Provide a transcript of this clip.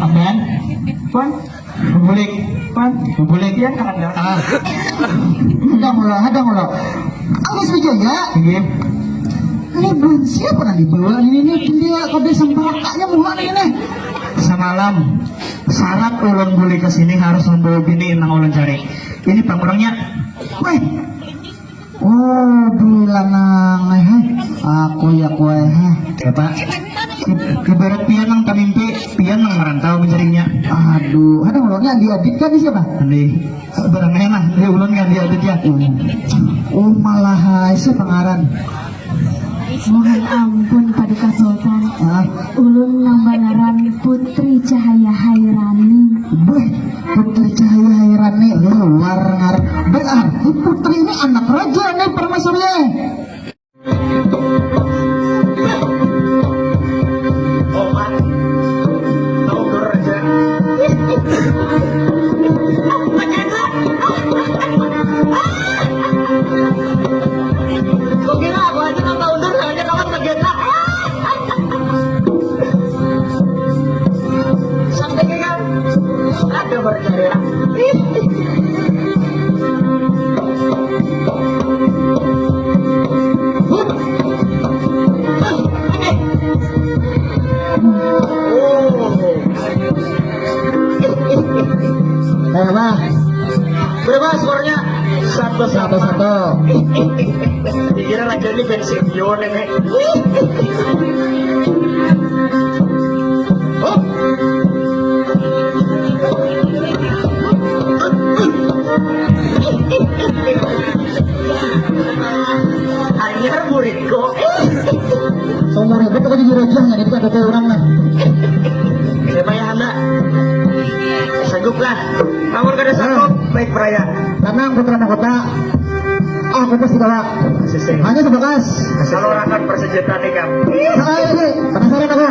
Aman, pan, boleh ya kan? Ada mulai. Aku setuju ya. Ini belum siapa nanti bawa ini dia kode sembakanya mulan ini. Semalam syarat ulun boleh kesini harus membawa bini nang ulun cari. Ini pangurangnya. Weh. Oh, bilanang aku ya kue ya Pak. Ibarat pian nang tamimpi, pian nang merantau mencarinya. Aduh, ada ulunnya diadit kan siapa? Nanti barang enak, dia ulun kan diadit ya. Oh malah itu pengaran. Mohon ampun Paduka Sultan. Ulun lambangaran Putri Cahaya Hairani. Putri Cahaya Hairani luar ngar. Berarti putri ini anak raja nih permaisurinya. Berapa skornya? Satu. Dikira lagi ini pensiun ini. Anyar muridku. Seumur hidup aku jadi raja nggak ada orang lah. Saya anak. Sangguplah. Namun kada sanggup, baik peraya. Tenang putra mahkota. Aku pasti bawa. Hanya sebakas. Kalau orang persenjataan nih kan. Penasaran aku.